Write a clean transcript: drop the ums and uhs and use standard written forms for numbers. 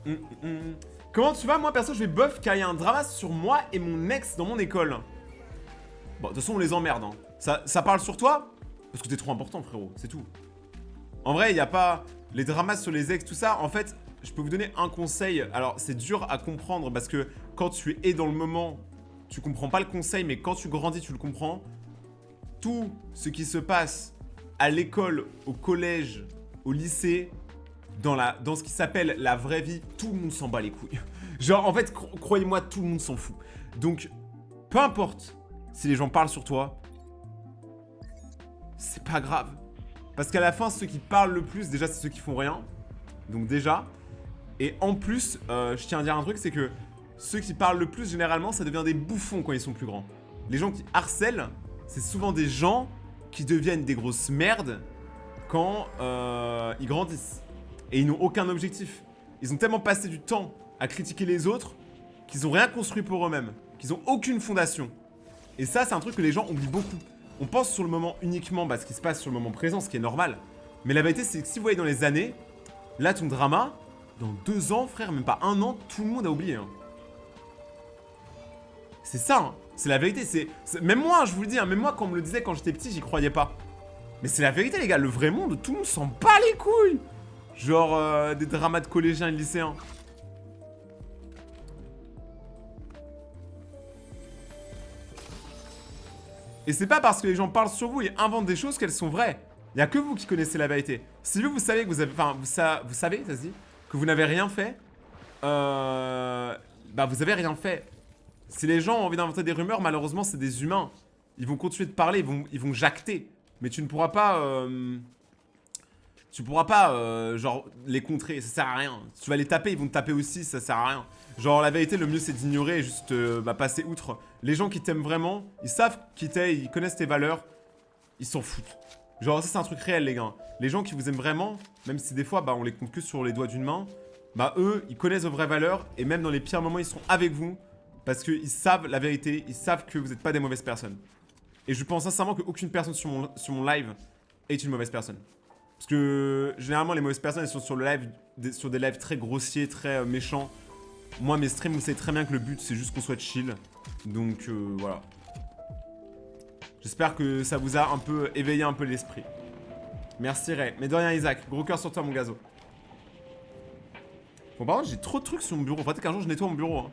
hum, hum. Comment tu vas? Moi, perso, je vais buff car il y a un drama sur moi et mon ex dans mon école. Bon, de toute façon, on les emmerde, hein. Ça parle sur toi? Parce que t'es trop important, frérot, c'est tout. En vrai, il n'y a pas... Les dramas sur les ex, tout ça, en fait, je peux vous donner un conseil. Alors, c'est dur à comprendre parce que quand tu es dans le moment, tu comprends pas le conseil, mais quand tu grandis, tu le comprends. Tout ce qui se passe à l'école, au collège, au lycée, dans ce qui s'appelle la vraie vie, tout le monde s'en bat les couilles. Genre, en fait, croyez-moi, tout le monde s'en fout. Donc, peu importe si les gens parlent sur toi, c'est pas grave. Parce qu'à la fin, ceux qui parlent le plus, déjà, c'est ceux qui font rien. Donc déjà. Et en plus, je tiens à dire un truc, c'est que ceux qui parlent le plus, généralement, ça devient des bouffons quand ils sont plus grands. Les gens qui harcèlent, c'est souvent des gens qui deviennent des grosses merdes quand ils grandissent. Et ils n'ont aucun objectif. Ils ont tellement passé du temps à critiquer les autres qu'ils n'ont rien construit pour eux-mêmes. Qu'ils n'ont aucune fondation. Et ça, c'est un truc que les gens oublient beaucoup. On pense sur le moment uniquement ce qui se passe sur le moment présent, ce qui est normal. Mais la vérité, c'est que si vous voyez dans les années, là, ton drama, dans 2 ans, frère, même pas 1 an, tout le monde a oublié. Hein. C'est ça, hein. C'est la vérité. Même moi, je vous le dis, hein, même moi, quand on me le disait quand j'étais petit, j'y croyais pas. Mais c'est la vérité, les gars. Le vrai monde, tout le monde s'en bat les couilles. Genre des dramas de collégiens et de lycéens. Et c'est pas parce que les gens parlent sur vous et inventent des choses qu'elles sont vraies. Il y a que vous qui connaissez la vérité. Si vous savez que vous avez... Enfin, vous savez, ça se dit, que vous n'avez rien fait, bah vous avez rien fait. Si les gens ont envie d'inventer des rumeurs, malheureusement, c'est des humains. Ils vont continuer de parler, ils vont jacter. Mais tu ne pourras pas... genre, les contrer, ça sert à rien. Si tu vas les taper, ils vont te taper aussi, ça sert à rien. Genre, la vérité, le mieux, c'est d'ignorer et juste passer outre. Les gens qui t'aiment vraiment, ils savent qui t'es, ils connaissent tes valeurs, ils s'en foutent. Genre, ça, c'est un truc réel, les gars. Les gens qui vous aiment vraiment, même si des fois, on les compte que sur les doigts d'une main, eux, ils connaissent vos vraies valeurs et même dans les pires moments, ils seront avec vous parce qu'ils savent la vérité, ils savent que vous n'êtes pas des mauvaises personnes. Et je pense sincèrement qu'aucune personne sur mon live est une mauvaise personne. Parce que généralement, les mauvaises personnes, elles sont sur le live, sur des lives très grossiers, très méchants. Moi, mes streams, vous savez très bien que le but, c'est juste qu'on soit chill. Donc, voilà. J'espère que ça vous a un peu éveillé un peu l'esprit. Merci Ray. Mais de rien, Isaac. Gros cœur sur toi, mon gazo. Bon, par contre, j'ai trop de trucs sur mon bureau. Faudrait qu'un jour, je nettoie mon bureau. Hein.